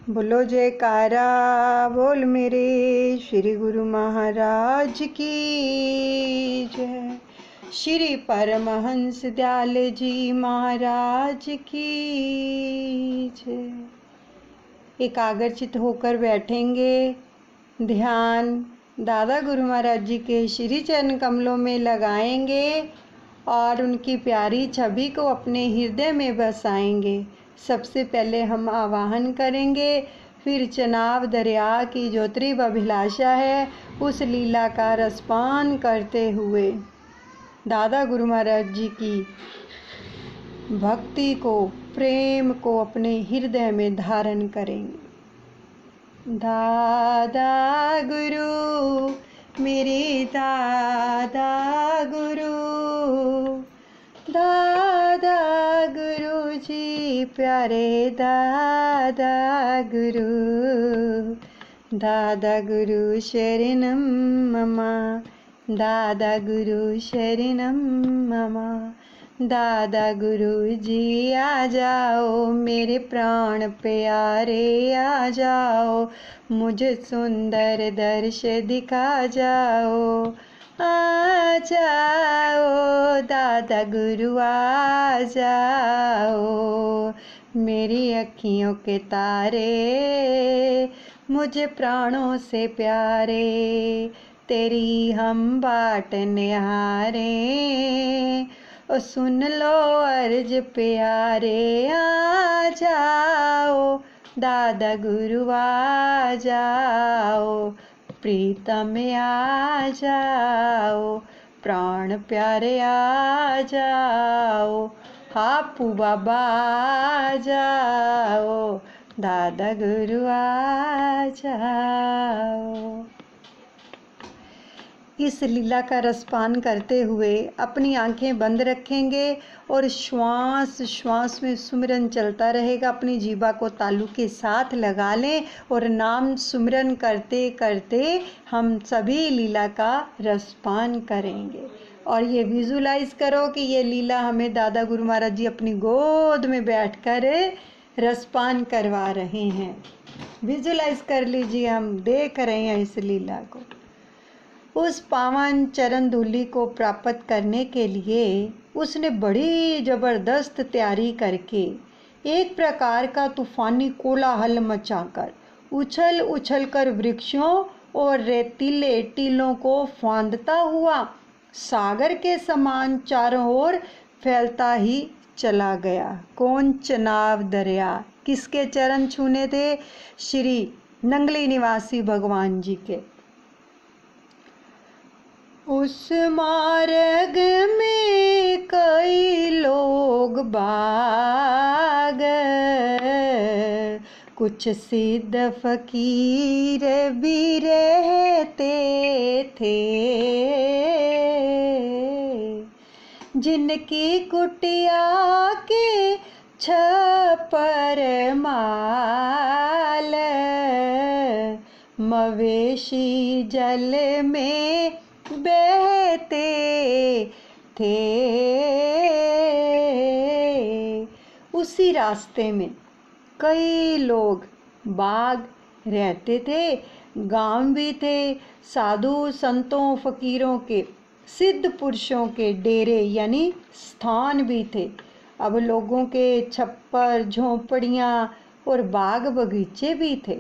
बोलो जयकारा बोल मेरे श्री गुरु महाराज की जय। श्री परमहंस दयाल जी महाराज की जय। एकाग्रचित होकर बैठेंगे, ध्यान दादा गुरु महाराज जी के श्री चरण कमलों में लगाएंगे और उनकी प्यारी छवि को अपने हृदय में बसाएंगे। सबसे पहले हम आवाहन करेंगे, फिर चनाब दरिया की जो तीव्र अभिलाषा है उस लीला का रसपान करते हुए दादा गुरु महाराज जी की भक्ति को, प्रेम को अपने हृदय में धारण करेंगे। दादा गुरु मेरे दादा गुरु, दादा गुरु जी प्यारे दादा गुरु, दादा गुरु शरणम ममा, दादा गुरु शरणम ममा। दादा गुरु जी आ जाओ मेरे प्राण प्यारे, आ जाओ मुझे सुंदर दृश्य दिखा जाओ, आ जाओ दादा गुरु आ जाओ मेरी अखियों के तारे, मुझे प्राणों से प्यारे, तेरी हम बाट निहारे, ओ सुन लो अर्ज प्यारे, आ जाओ दादा गुरु आ जाओ, प्रीतम आ जाओ, प्राण प्यारे आ जाओ, हापू बाबा आ जाओ, दादा गुरु आ जाओ। इस लीला का रसपान करते हुए अपनी आंखें बंद रखेंगे और श्वास श्वास में सुमिरन चलता रहेगा। अपनी जीवा को तालु के साथ लगा लें और नाम सुमिरन करते करते हम सभी लीला का रसपान करेंगे। और ये विजुलाइज करो कि ये लीला हमें दादा गुरु महाराज जी अपनी गोद में बैठकर रसपान करवा रहे हैं। विजुलाइज कर लीजिए, हम देख रहे हैं इस लीला को। उस पावन चरण धूलि को प्राप्त करने के लिए उसने बड़ी जबरदस्त तैयारी करके एक प्रकार का तूफानी कोलाहल मचाकर उछल उछल कर वृक्षों और रेतीले टीलों को फांदता हुआ सागर के समान चारों ओर फैलता ही चला गया। कौन? चनाब दरिया। किसके चरण छूने थे? श्री नंगली निवासी भगवान जी के। उस मार्ग में कई लोग बाग, कुछ सिद्ध फकीर भी रहते थे, जिनकी कुटिया के छपर माल मवेशी जल में बहते थे। उसी रास्ते में कई लोग बाग रहते थे, गांव भी थे, साधु संतों फकीरों के, सिद्ध पुरुषों के डेरे यानी स्थान भी थे। अब लोगों के छप्पर झोंपड़ियाँ और बाग बगीचे भी थे।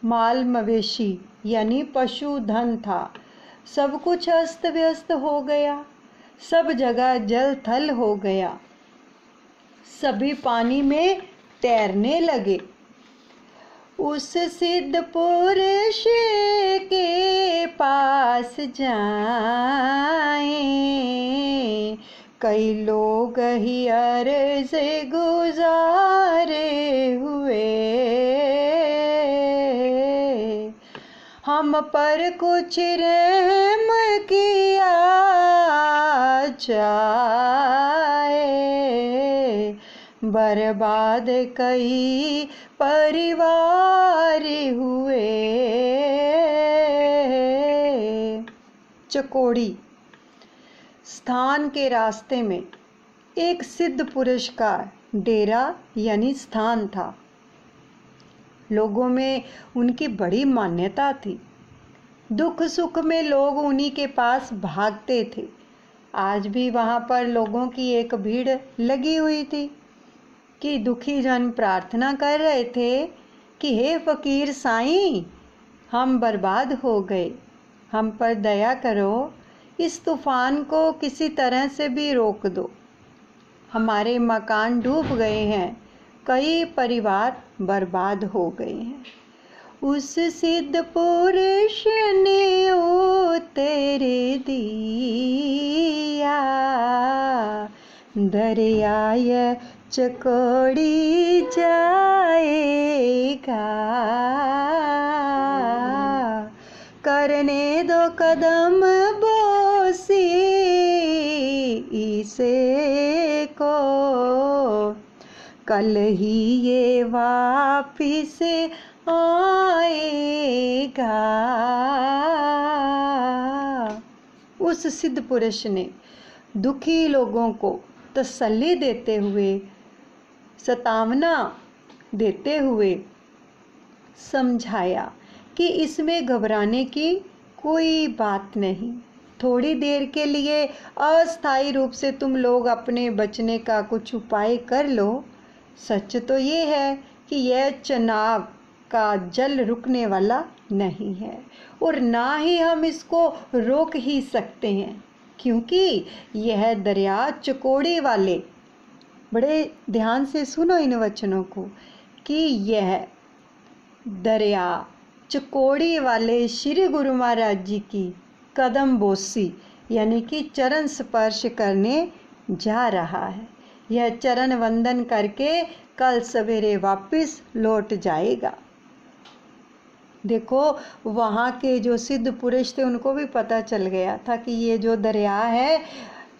माल मवेशी यानी पशुधन था। सब कुछ अस्त व्यस्त हो गया, सब जगह जल थल हो गया, सभी पानी में तैरने लगे। उस सिद्ध पुरुष के पास जाएं, कई लोग ही अर्ज़ गुजारे हुए, हम पर कुछ रहम किया जाए, बर्बाद कई परिवार हुए। चकोड़ी स्थान के रास्ते में एक सिद्ध पुरुष का डेरा यानी स्थान था। लोगों में उनकी बड़ी मान्यता थी। दुख सुख में लोग उन्हीं के पास भागते थे। आज भी वहाँ पर लोगों की एक भीड़ लगी हुई थी कि दुखी जन प्रार्थना कर रहे थे कि हे फकीर साईं, हम बर्बाद हो गए, हम पर दया करो, इस तूफान को किसी तरह से भी रोक दो। हमारे मकान डूब गए हैं, कई परिवार बर्बाद हो गए हैं। उस सिद्ध पुरुष ने उतर दिया, दरियाय चकोड़ी जाएगा, करने दो कदम बोसी इसे को, कल ही ये वापिस आएगा। उस सिद्ध पुरुष ने दुखी लोगों को तसल्ली देते हुए, सतावना देते हुए समझाया कि इसमें घबराने की कोई बात नहीं। थोड़ी देर के लिए अस्थायी रूप से तुम लोग अपने बचने का कुछ उपाय कर लो। सच तो ये है कि यह चनाव का जल रुकने वाला नहीं है और ना ही हम इसको रोक ही सकते हैं, क्योंकि यह दरिया चकोड़ी वाले, बड़े ध्यान से सुनो इन वचनों को, कि यह दरिया चकोड़ी वाले श्री गुरु महाराज जी की कदम बोसी यानी कि चरण स्पर्श करने जा रहा है। यह चरण वंदन करके कल सवेरे वापस लौट जाएगा। देखो, वहाँ के जो सिद्ध पुरुष थे उनको भी पता चल गया था कि ये जो दरिया है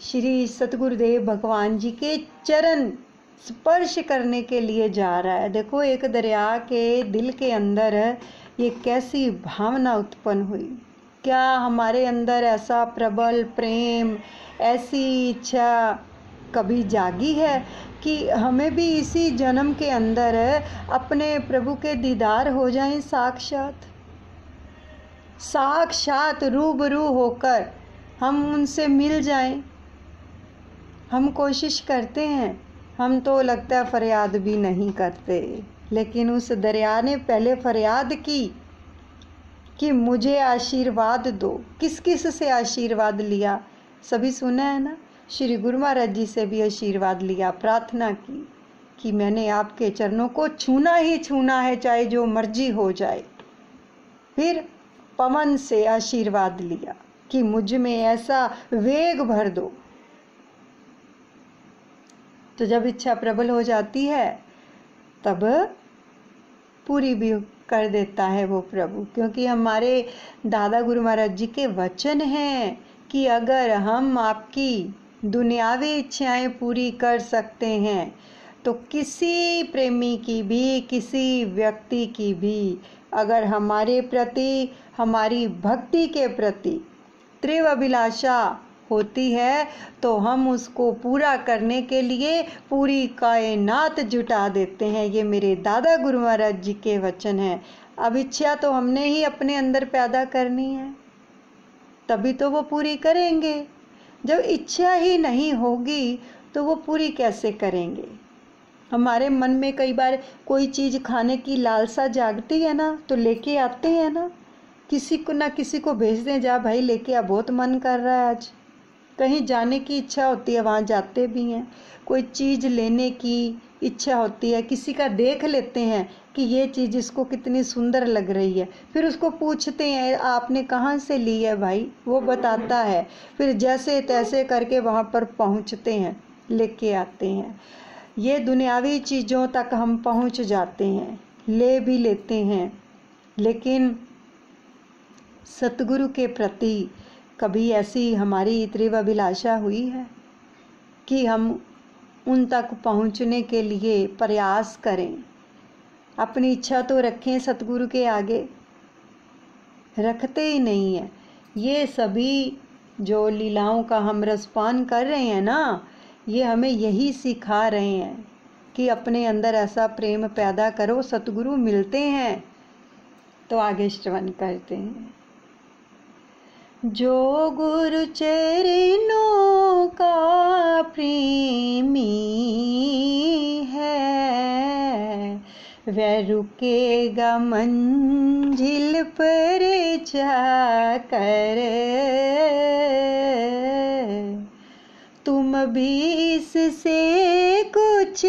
श्री सतगुरुदेव भगवान जी के चरण स्पर्श करने के लिए जा रहा है। देखो, एक दरिया के दिल के अंदर ये कैसी भावना उत्पन्न हुई। क्या हमारे अंदर ऐसा प्रबल प्रेम, ऐसी इच्छा कभी जागी है कि हमें भी इसी जन्म के अंदर अपने प्रभु के दीदार हो जाएं, साक्षात रूबरू होकर हम उनसे मिल जाएं। हम कोशिश करते हैं, हम तो लगता है फरियाद भी नहीं करते, लेकिन उस दरिया ने पहले फरियाद की कि मुझे आशीर्वाद दो। किस किस से आशीर्वाद लिया सभी सुना है ना। श्री गुरु महाराज जी से भी आशीर्वाद लिया, प्रार्थना की कि मैंने आपके चरणों को छूना ही छूना है, चाहे जो मर्जी हो जाए। फिर पवन से आशीर्वाद लिया कि मुझ में ऐसा वेग भर दो। तो जब इच्छा प्रबल हो जाती है तब पूरी भी कर देता है वो प्रभु, क्योंकि हमारे दादा गुरु महाराज जी के वचन हैं कि अगर हम आपकी दुनियावी इच्छाएं पूरी कर सकते हैं तो किसी प्रेमी की भी, किसी व्यक्ति की भी अगर हमारे प्रति, हमारी भक्ति के प्रति तीव्र अभिलाषा होती है तो हम उसको पूरा करने के लिए पूरी कायनात जुटा देते हैं। ये मेरे दादा गुरु महाराज जी के वचन हैं। अब इच्छा तो हमने ही अपने अंदर पैदा करनी है, तभी तो वो पूरी करेंगे। जब इच्छा ही नहीं होगी तो वो पूरी कैसे करेंगे। हमारे मन में कई बार कोई चीज़ खाने की लालसा जागती है ना, तो लेके आते हैं ना, किसी को ना किसी को भेज दें, जा भाई लेके आ, बहुत मन कर रहा है आज। कहीं जाने की इच्छा होती है, वहाँ जाते भी हैं। कोई चीज़ लेने की इच्छा होती है, किसी का देख लेते हैं कि ये चीज़ इसको कितनी सुंदर लग रही है, फिर उसको पूछते हैं आपने कहाँ से ली है भाई, वो बताता है, फिर जैसे तैसे करके वहाँ पर पहुँचते हैं, लेके आते हैं। ये दुनियावी चीज़ों तक हम पहुँच जाते हैं, ले भी लेते हैं, लेकिन सतगुरु के प्रति कभी ऐसी हमारी तीव्र अभिलाषा हुई है कि हम उन तक पहुंचने के लिए प्रयास करें। अपनी इच्छा तो रखें, सतगुरु के आगे रखते ही नहीं है। ये सभी जो लीलाओं का हम रसपान कर रहे हैं ना, ये हमें यही सिखा रहे हैं कि अपने अंदर ऐसा प्रेम पैदा करो। सतगुरु मिलते हैं तो आगे श्रवण करते हैं। जो गुरु चरणों का प्रेमी है, वह रुकेगा मंजिल पर जाकर। तुम भी इससे कुछ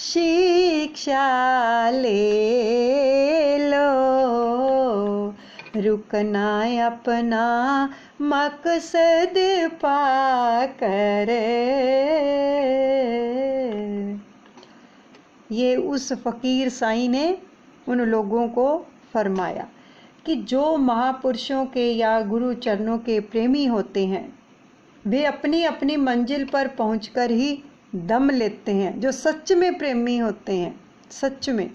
शिक्षा ले लो, रुकना अपना मकसद पाकर। ये उस फकीर साईं ने उन लोगों को फरमाया कि जो महापुरुषों के या गुरु चरणों के प्रेमी होते हैं, वे अपनी अपनी मंजिल पर पहुंचकर ही दम लेते हैं। जो सच में प्रेमी होते हैं, सच में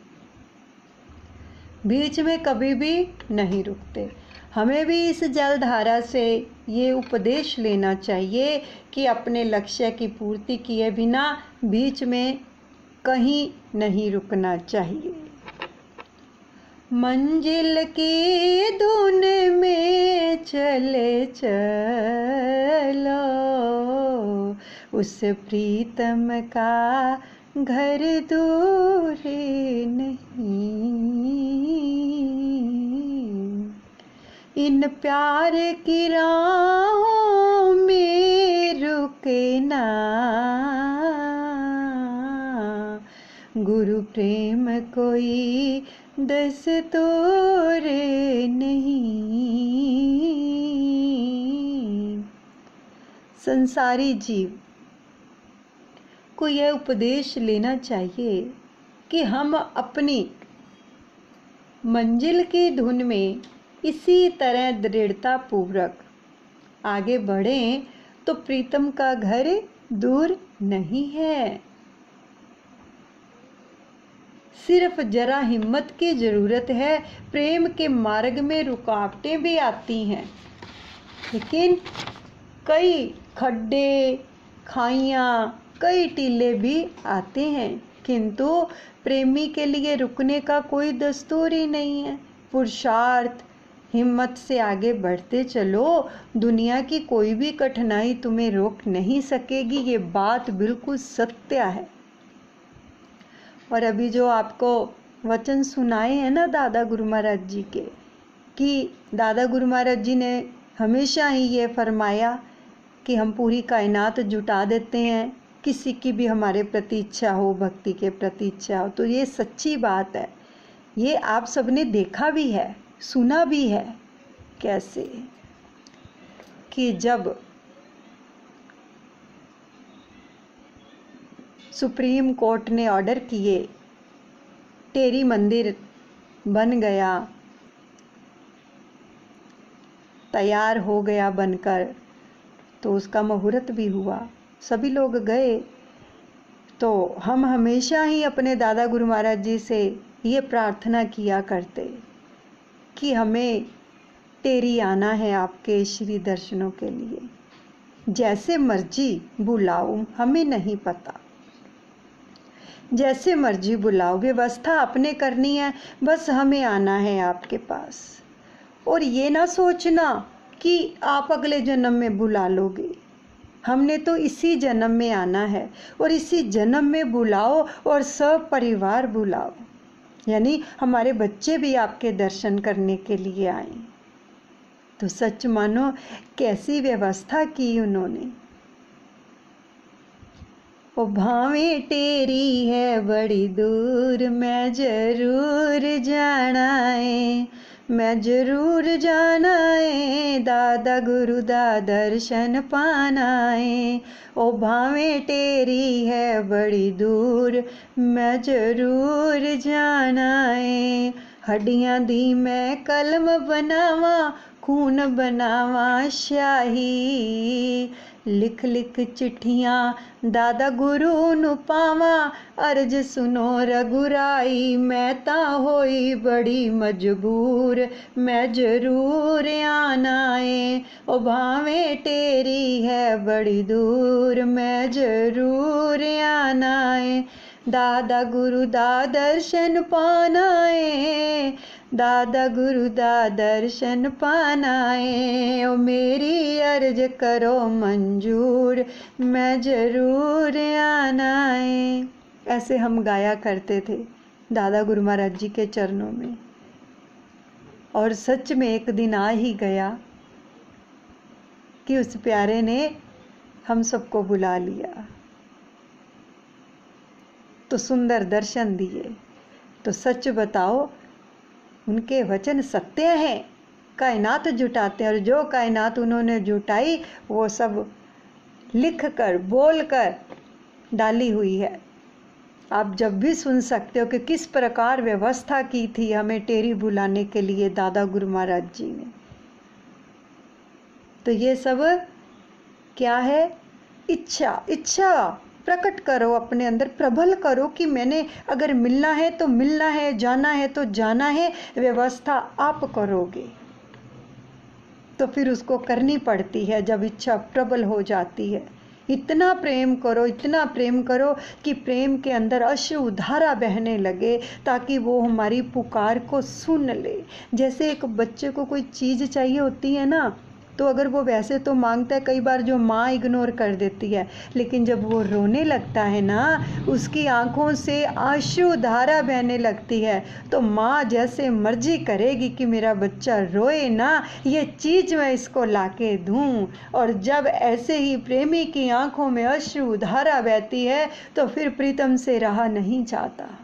बीच में कभी भी नहीं रुकते। हमें भी इस जलधारा से ये उपदेश लेना चाहिए कि अपने लक्ष्य की पूर्ति किए बिना बीच में कहीं नहीं रुकना चाहिए। मंजिल की धुन में चले चलो, उस प्रीतम का घर दूर नहीं। इन प्यार की राहों में रुकना, गुरु प्रेम कोई दस्तूर नहीं। संसारी जीव को यह उपदेश लेना चाहिए कि हम अपनी मंजिल की धुन में इसी तरह दृढ़ता पूर्वक आगे बढ़ें तो प्रीतम का घर दूर नहीं है। सिर्फ जरा हिम्मत की जरूरत है। प्रेम के मार्ग में रुकावटें भी आती हैं, लेकिन कई खड्डे, खाइयाँ, कई टीले भी आते हैं, किंतु प्रेमी के लिए रुकने का कोई दस्तूर ही नहीं है। पुरुषार्थ, हिम्मत से आगे बढ़ते चलो। दुनिया की कोई भी कठिनाई तुम्हें रोक नहीं सकेगी। ये बात बिल्कुल सत्य है। और अभी जो आपको वचन सुनाए हैं ना दादा गुरु महाराज जी के, कि दादा गुरु महाराज जी ने हमेशा ही ये फरमाया कि हम पूरी कायनात जुटा देते हैं, किसी की भी हमारे प्रति इच्छा हो, भक्ति के प्रति इच्छा हो। तो ये सच्ची बात है। ये आप सबने देखा भी है, सुना भी है, कैसे कि जब सुप्रीम कोर्ट ने ऑर्डर किए, टेरी मंदिर बन गया, तैयार हो गया बनकर, तो उसका मुहूर्त भी हुआ, सभी लोग गए। तो हम हमेशा ही अपने दादा गुरु महाराज जी से ये प्रार्थना किया करते कि हमें टेरी आना है आपके श्री दर्शनों के लिए। जैसे मर्जी बुलाओ, हमें नहीं पता, जैसे मर्जी बुलाओ, व्यवस्था आपने करनी है, बस हमें आना है आपके पास। और ये ना सोचना कि आप अगले जन्म में बुला लोगे। हमने तो इसी जन्म में आना है, और इसी जन्म में बुलाओ और सब परिवार बुलाओ, यानी हमारे बच्चे भी आपके दर्शन करने के लिए आए। तो सच मानो कैसी व्यवस्था की उन्होंने। ओ भावे टेरी है बड़ी दूर, मैं जरूर जाना है, मैं जरूर जाना है, दादा गुरु दा दर्शन पाना है। ओ भावे टेरी है बड़ी दूर, मैं जरूर जाना है, हड्डियां दी मैं कलम बनावा, खून बनावा शाही, लिख लिख चिट्ठियां दादा गुरु नु पावा, अर्ज सुनो रघुराई, मैं ता होई बड़ी मजबूर, मैं जरूर आना है। ओ भावे टेरी है बड़ी दूर, मैं जरूर आना है, दादा गुरु दा दर्शन पानाए, दादा गुरु दा दर्शन पानाए, ओ मेरी अर्ज करो मंजूर, मैं जरूर आना है। ऐसे हम गाया करते थे दादा गुरु महाराज जी के चरणों में। और सच में एक दिन आ ही गया कि उस प्यारे ने हम सबको बुला लिया, तो सुंदर दर्शन दिए। तो सच बताओ, उनके वचन सत्य हैं। कायनात जुटाते हैं, और जो कायनात उन्होंने जुटाई वो सब लिख कर बोल कर डाली हुई है। आप जब भी सुन सकते हो कि किस प्रकार व्यवस्था की थी हमें टेरी बुलाने के लिए दादा गुरु महाराज जी ने। तो ये सब क्या है? इच्छा प्रकट करो अपने अंदर, प्रबल करो कि मैंने अगर मिलना है तो मिलना है, जाना है तो जाना है। व्यवस्था आप करोगे तो फिर उसको करनी पड़ती है जब इच्छा प्रबल हो जाती है। इतना प्रेम करो, इतना प्रेम करो कि प्रेम के अंदर अश्रुधारा बहने लगे, ताकि वो हमारी पुकार को सुन ले। जैसे एक बच्चे को कोई चीज़ चाहिए होती है ना, तो अगर वो वैसे तो मांगता है, कई बार जो माँ इग्नोर कर देती है, लेकिन जब वो रोने लगता है ना, उसकी आंखों से आंसुधारा बहने लगती है, तो माँ जैसे मर्जी करेगी कि मेरा बच्चा रोए ना, ये चीज़ मैं इसको लाके दूँ। और जब ऐसे ही प्रेमी की आंखों में आंसुधारा बहती है तो फिर प्रीतम से रहा नहीं जाता,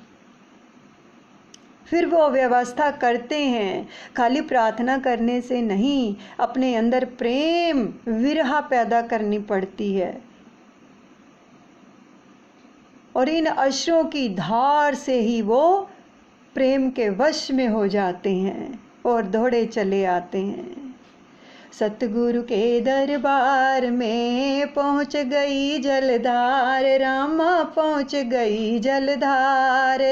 फिर वो व्यवस्था करते हैं। खाली प्रार्थना करने से नहीं, अपने अंदर प्रेम विरहा पैदा करनी पड़ती है, और इन अश्रों की धार से ही वो प्रेम के वश में हो जाते हैं और दौड़े चले आते हैं। सतगुरु के दरबार में पहुँच गई जलधार, रामा पहुँच गई जलधार।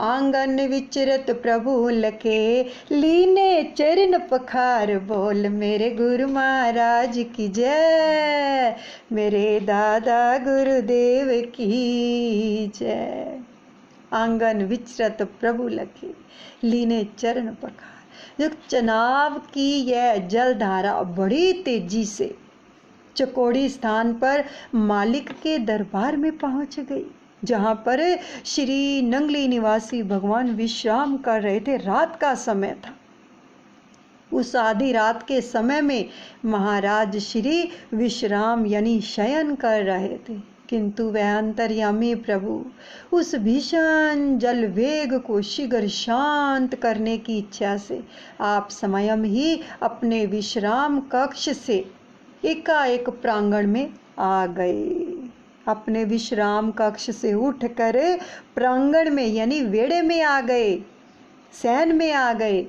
आंगन विचरत प्रभु लखे, लीने चरण पखार, बोल मेरे गुरु महाराज की जय, मेरे दादा गुरुदेव की जय। आंगन विचरत प्रभु लखे, लीने चरण पखार। चनाव की यह जलधारा बड़ी तेजी से चकोड़ी स्थान पर मालिक के दरबार में पहुंच गई, जहां पर श्री नंगली निवासी भगवान विश्राम कर रहे थे। रात का समय था। उस आधी रात के समय में महाराज श्री विश्राम यानी शयन कर रहे थे, किंतु वह अंतर्यामी प्रभु उस भीषण जल वेग को शीघ्र शांत करने की इच्छा से आप स्वयं ही अपने विश्राम कक्ष से एकाएक प्रांगण में आ गए। अपने विश्राम कक्ष से उठकर प्रांगण में यानी वेड़े में आ गए, सैन में आ गए।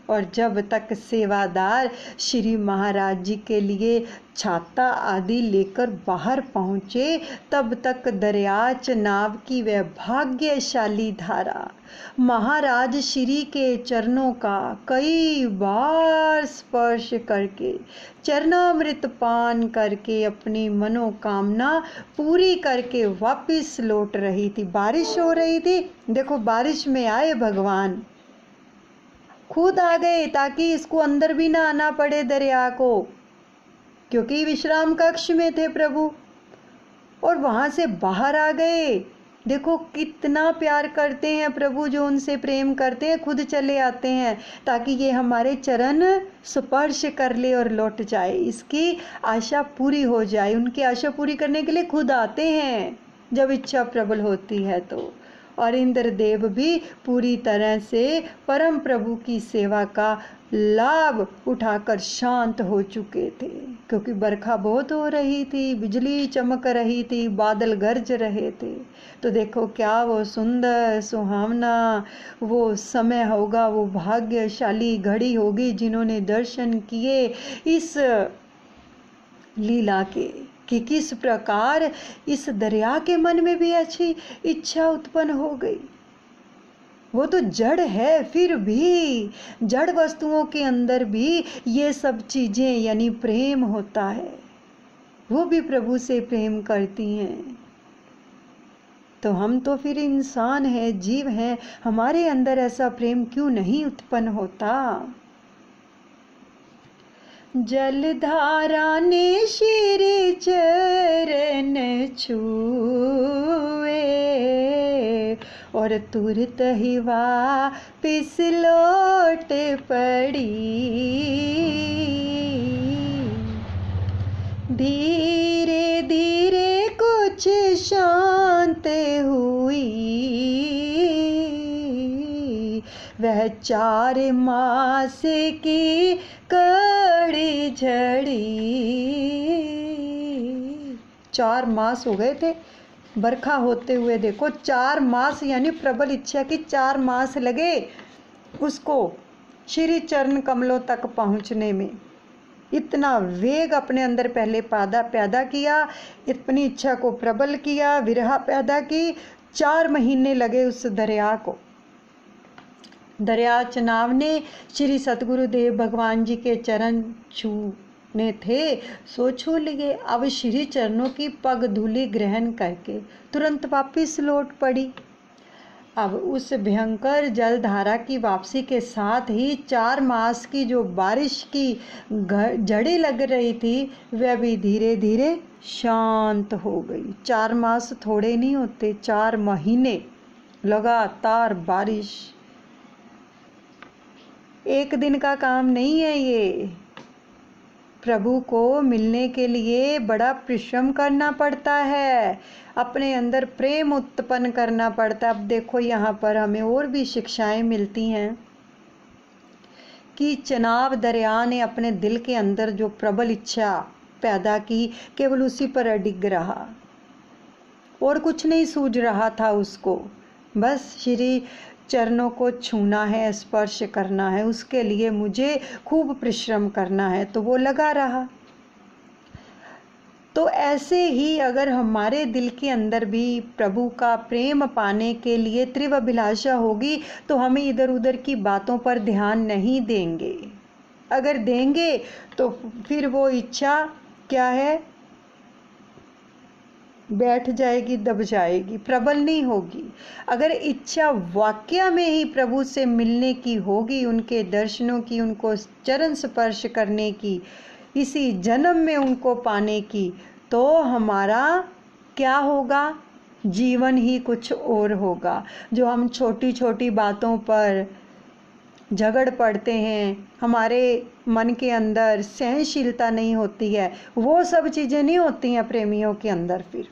और जब तक सेवादार श्री महाराज जी के लिए छाता आदि लेकर बाहर पहुँचे, तब तक दरियाच नाव की वह भाग्यशाली धारा महाराज श्री के चरणों का कई बार स्पर्श करके, चरणामृत पान करके अपनी मनोकामना पूरी करके वापिस लौट रही थी। बारिश हो रही थी, देखो बारिश में आए भगवान, खुद आ गए ताकि इसको अंदर भी ना आना पड़े दरिया को, क्योंकि विश्राम कक्ष में थे प्रभु, और वहां से बाहर आ गए। देखो कितना प्यार करते हैं प्रभु, जो उनसे प्रेम करते हैं खुद चले आते हैं ताकि ये हमारे चरण स्पर्श कर ले और लौट जाए, इसकी आशा पूरी हो जाए। उनकी आशा पूरी करने के लिए खुद आते हैं जब इच्छा प्रबल होती है तो। और इंद्रदेव भी पूरी तरह से परम प्रभु की सेवा का लाभ उठाकर शांत हो चुके थे, क्योंकि बरखा बहुत हो रही थी, बिजली चमक रही थी, बादल गरज रहे थे। तो देखो क्या वो सुंदर सुहावना वो समय होगा, वो भाग्यशाली घड़ी होगी जिन्होंने दर्शन किए इस लीला के, कि किस प्रकार इस दरिया के मन में भी अच्छी इच्छा उत्पन्न हो गई। वो तो जड़ है, फिर भी जड़ वस्तुओं के अंदर भी ये सब चीजें यानी प्रेम होता है, वो भी प्रभु से प्रेम करती हैं। तो हम तो फिर इंसान हैं, जीव हैं, हमारे अंदर ऐसा प्रेम क्यों नहीं उत्पन्न होता। जलधारा ने श्री चरण छुए और तुरत ही वापिस लौट पड़ी। धीरे धीरे कुछ शांत हुई, वह 4 मास की कड़ी झड़ी। 4 मास हो गए थे बरखा होते हुए, देखो 4 मास यानी प्रबल इच्छा की 4 मास लगे उसको श्री चरण कमलों तक पहुंचने में। इतना वेग अपने अंदर पहले पैदा किया, इतनी इच्छा को प्रबल किया, विरह पैदा की। 4 महीने लगे उस दरिया को। दरिया चनाव ने श्री सतगुरुदेव भगवान जी के चरण छूने थे, सो छू लिए। अब श्री चरणों की पग धूलि ग्रहण करके तुरंत वापिस लौट पड़ी। अब उस भयंकर जलधारा की वापसी के साथ ही 4 मास की जो बारिश की झड़ी लग रही थी वह भी धीरे धीरे शांत हो गई। 4 मास थोड़े नहीं होते, 4 महीने लगातार बारिश। एक दिन का काम नहीं है ये। प्रभु को मिलने के लिए बड़ा परिश्रम करना पड़ता है, अपने अंदर प्रेम उत्पन्न करना पड़ता है। अब देखो यहाँ पर हमें और भी शिक्षाएं मिलती हैं कि चनाब दरिया ने अपने दिल के अंदर जो प्रबल इच्छा पैदा की, केवल उसी पर अडिग रहा और कुछ नहीं सूझ रहा था उसको। बस श्री चरणों को छूना है, स्पर्श करना है, उसके लिए मुझे खूब परिश्रम करना है, तो वो लगा रहा। तो ऐसे ही अगर हमारे दिल के अंदर भी प्रभु का प्रेम पाने के लिए तीव्र अभिलाषा होगी तो हमें इधर उधर की बातों पर ध्यान नहीं देंगे। अगर देंगे तो फिर वो इच्छा क्या है, बैठ जाएगी, दब जाएगी, प्रबल नहीं होगी। अगर इच्छा वाकया में ही प्रभु से मिलने की होगी, उनके दर्शनों की, उनको चरण स्पर्श करने की, इसी जन्म में उनको पाने की, तो हमारा क्या होगा, जीवन ही कुछ और होगा। जो हम छोटी छोटी बातों पर झगड़ पड़ते हैं, हमारे मन के अंदर सहनशीलता नहीं होती है, वो सब चीज़ें नहीं होती हैं प्रेमियों के अंदर। फिर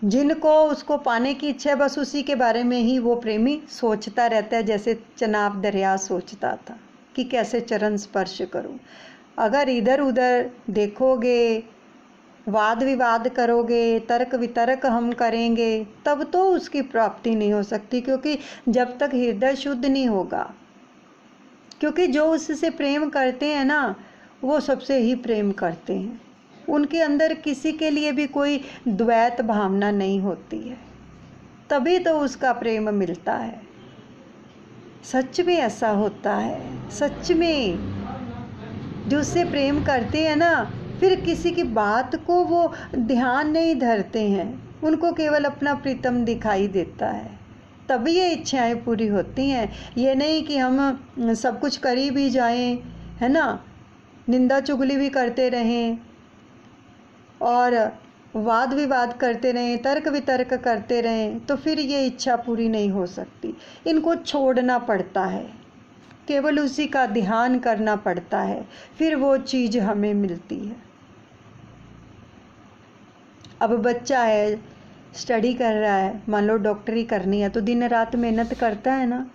जिनको उसको पाने की इच्छा है बस उसी के बारे में ही वो प्रेमी सोचता रहता है, जैसे चनाब दरिया सोचता था कि कैसे चरण स्पर्श करूं। अगर इधर उधर देखोगे, वाद विवाद करोगे, तर्क वितर्क हम करेंगे, तब तो उसकी प्राप्ति नहीं हो सकती, क्योंकि जब तक हृदय शुद्ध नहीं होगा। क्योंकि जो उससे प्रेम करते हैं ना, वो सबसे ही प्रेम करते हैं, उनके अंदर किसी के लिए भी कोई द्वैत भावना नहीं होती है, तभी तो उसका प्रेम मिलता है। सच में ऐसा होता है, सच में जो उससे प्रेम करते हैं ना, फिर किसी की बात को वो ध्यान नहीं धरते हैं, उनको केवल अपना प्रीतम दिखाई देता है, तभी ये इच्छाएं पूरी होती हैं। ये नहीं कि हम सब कुछ करी भी जाएं, है ना, निंदा चुगली भी करते रहें और वाद विवाद करते रहें, तर्क वितर्क करते रहें, तो फिर ये इच्छा पूरी नहीं हो सकती। इनको छोड़ना पड़ता है, केवल उसी का ध्यान करना पड़ता है, फिर वो चीज़ हमें मिलती है। अब बच्चा है, स्टडी कर रहा है, मान लो डॉक्टरी करनी है, तो दिन रात मेहनत करता है ना,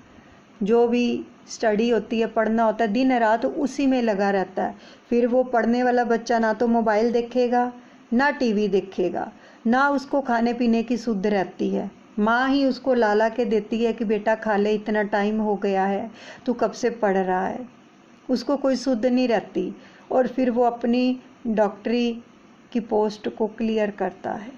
जो भी स्टडी होती है, पढ़ना होता है, दिन रात उसी में लगा रहता है। फिर वो पढ़ने वाला बच्चा ना तो मोबाइल देखेगा, ना टीवी देखेगा, ना उसको खाने पीने की सुध रहती है। माँ ही उसको लाला के देती है कि बेटा खा ले, इतना टाइम हो गया है, तू कब से पढ़ रहा है, उसको कोई सुध नहीं रहती। और फिर वो अपनी डॉक्टरी की पोस्ट को क्लियर करता है।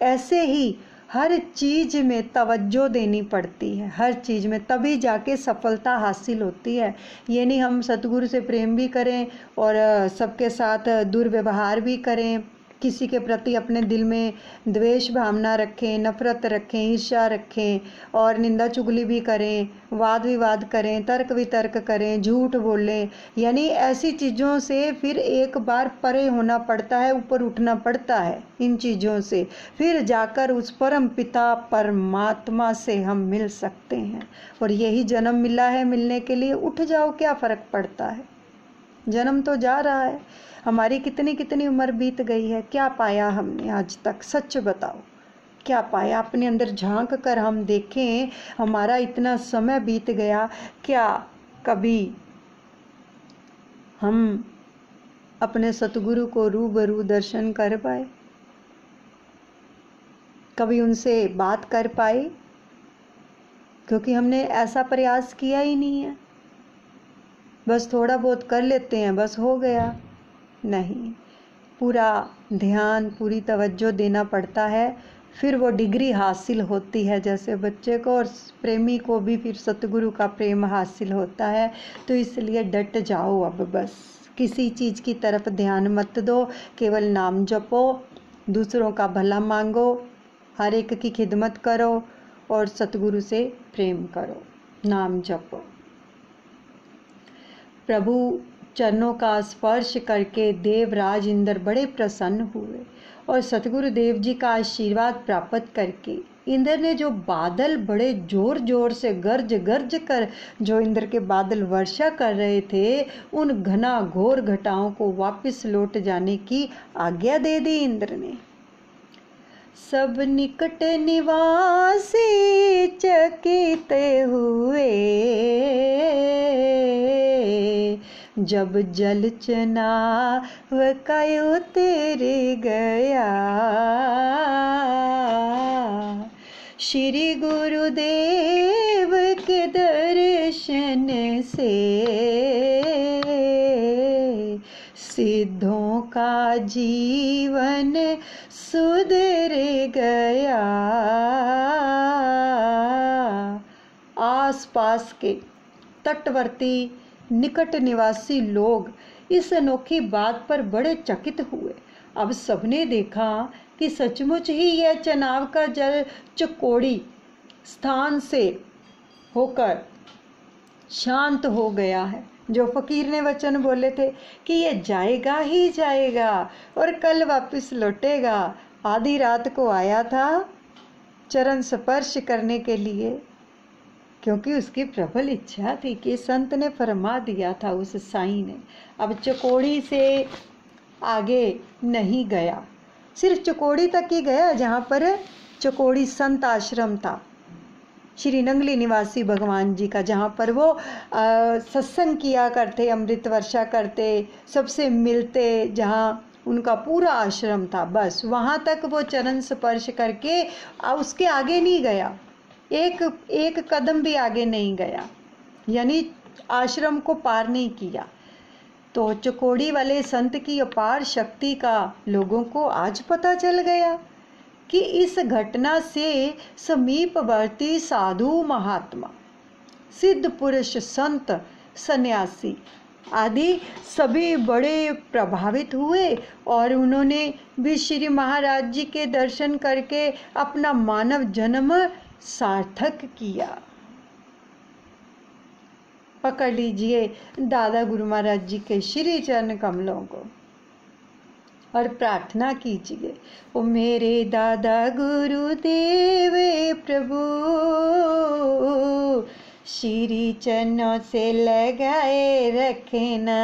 ऐसे ही हर चीज़ में तवज्जो देनी पड़ती है, हर चीज़ में, तभी जाके सफलता हासिल होती है। ये नहीं हम सतगुरु से प्रेम भी करें और सबके साथ दुर्व्यवहार भी करें, किसी के प्रति अपने दिल में द्वेष भावना रखें, नफरत रखें, ईर्ष्या रखें और निंदा चुगली भी करें, वाद विवाद करें, तर्क वितर्क करें, झूठ बोलें, यानी ऐसी चीज़ों से फिर एक बार परे होना पड़ता है, ऊपर उठना पड़ता है इन चीज़ों से, फिर जाकर उस परम पिता परमात्मा से हम मिल सकते हैं। और यही जन्म मिला है, मिलने के लिए उठ जाओ, क्या फ़र्क पड़ता है। जन्म तो जा रहा है, हमारी कितनी कितनी उम्र बीत गई है, क्या पाया हमने आज तक, सच बताओ क्या पाया। अपने अंदर झांक कर हम देखें, हमारा इतना समय बीत गया, क्या कभी हम अपने सतगुरु को रूबरू दर्शन कर पाए, कभी उनसे बात कर पाए? क्योंकि हमने ऐसा प्रयास किया ही नहीं है, बस थोड़ा बहुत कर लेते हैं, बस हो गया। नहीं, पूरा ध्यान, पूरी तवज्जो देना पड़ता है, फिर वो डिग्री हासिल होती है। जैसे बच्चे को और प्रेमी को भी फिर सतगुरु का प्रेम हासिल होता है। तो इसलिए डट जाओ, अब बस किसी चीज़ की तरफ ध्यान मत दो, केवल नाम जपो, दूसरों का भला मांगो, हर एक की खिदमत करो और सतगुरु से प्रेम करो, नाम जपो। प्रभु चरणों का स्पर्श करके देवराज इंद्र बड़े प्रसन्न हुए और सतगुरु देव जी का आशीर्वाद प्राप्त करके इंद्र ने जो बादल बड़े जोर जोर से गरज गरज कर जो इंद्र के बादल वर्षा कर रहे थे, उन घना घोर घटाओं को वापस लौट जाने की आज्ञा दे दी इंद्र ने। सब निकट निवासी चकित हुए, जब जल चनाव का उतर गया। श्री गुरुदेव के दर्शन से सिद्धों का जीवन सुधर गया। आसपास के तटवर्ती निकट निवासी लोग इस अनोखी बात पर बड़े चकित हुए। अब सबने देखा कि सचमुच ही यह चनाव का जल चकोड़ी स्थान से होकर शांत हो गया है। जो फकीर ने वचन बोले थे कि ये जाएगा ही जाएगा और कल वापस लौटेगा, आधी रात को आया था चरण स्पर्श करने के लिए, क्योंकि उसकी प्रबल इच्छा थी कि संत ने फरमा दिया था उस साईं ने। अब चकोड़ी से आगे नहीं गया, सिर्फ चकोड़ी तक ही गया जहाँ पर चकोड़ी संत आश्रम था, श्री नंगली निवासी भगवान जी का, जहाँ पर वो सत्संग किया करते, अमृत वर्षा करते, सबसे मिलते, जहाँ उनका पूरा आश्रम था। बस वहाँ तक वो चरण स्पर्श करके उसके आगे नहीं गया, एक कदम भी आगे नहीं गया, यानी आश्रम को पार नहीं किया। तो चकोड़ी वाले संत की अपार शक्ति का लोगों को आज पता चल गया कि इस घटना से समीपवर्ती साधु महात्मा, सिद्ध पुरुष, संत, सन्यासी आदि सभी बड़े प्रभावित हुए और उन्होंने भी श्री महाराज जी के दर्शन करके अपना मानव जन्म सार्थक किया। पकड़ लीजिए दादा गुरु महाराज जी के श्री चरण कमलों को और प्रार्थना कीजिए, ओ मेरे दादा गुरुदेव प्रभु, श्री चरणों से लगाए रखना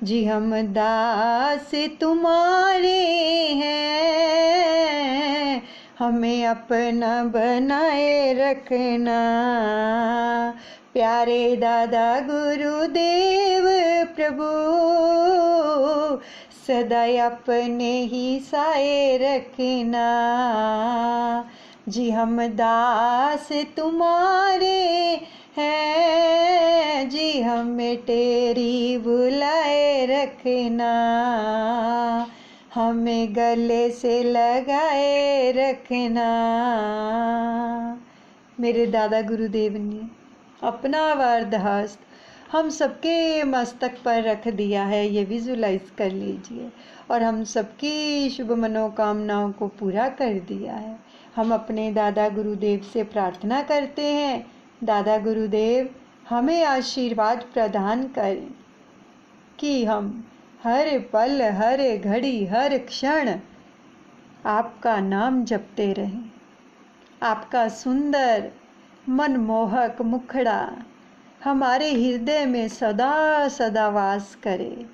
जी, हम दास तुम्हारे हैं, हमें अपना बनाए रखना। प्यारे दादा गुरुदेव प्रभु, सदा अपने ही साए रखना जी, हम दास तुम्हारे हैं जी, हमें तेरी बुलाए रखना, हमें गले से लगाए रखना। मेरे दादा गुरुदेव ने अपना वरदहस्त हम सबके मस्तक पर रख दिया है, ये विजुलाइज कर लीजिए। और हम सबकी शुभ मनोकामनाओं को पूरा कर दिया है। हम अपने दादा गुरुदेव से प्रार्थना करते हैं, दादा गुरुदेव हमें आशीर्वाद प्रदान करें कि हम हर पल, हर घड़ी, हर क्षण आपका नाम जपते रहें। आपका सुंदर मनमोहक मुखड़ा हमारे हृदय में सदा सदा वास करे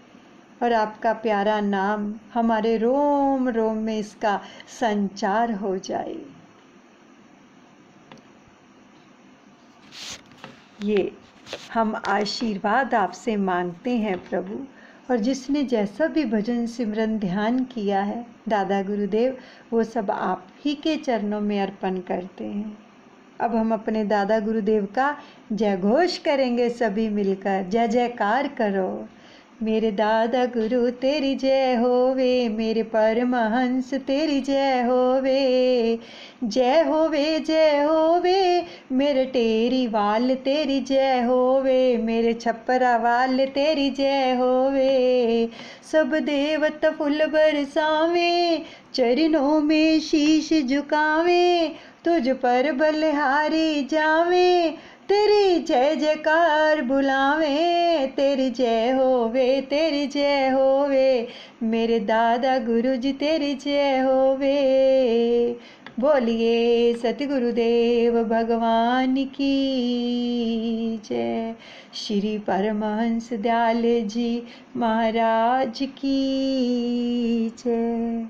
और आपका प्यारा नाम हमारे रोम रोम में इसका संचार हो जाए। ये हम आशीर्वाद आपसे मांगते हैं प्रभु। और जिसने जैसा भी भजन सिमरन ध्यान किया है दादा गुरुदेव, वो सब आप ही के चरणों में अर्पण करते हैं। अब हम अपने दादा गुरुदेव का जय घोष करेंगे सभी मिलकर। जय जयकार करो। मेरे दादा गुरु तेरी जय होवे, मेरे परमहंस तेरी जय होवे, जय होवे जय होवे, मेरे टेरी वाल तेरी जय होवे, मेरे छपरा वाल तेरी जय होवे। सब देवता फूल बरसावे, चरणों में शीश झुकावे, तुझ पर बलिहारी जावे, तेरी जय जयकार बुलावे, तेरी जय होवे, तेरी जय होवे, मेरे दादा गुरु जी तेरी जय होवे। बोलिए सतगुरुदेव भगवान की जय। श्री परमहंस दयाल जी महाराज की जय।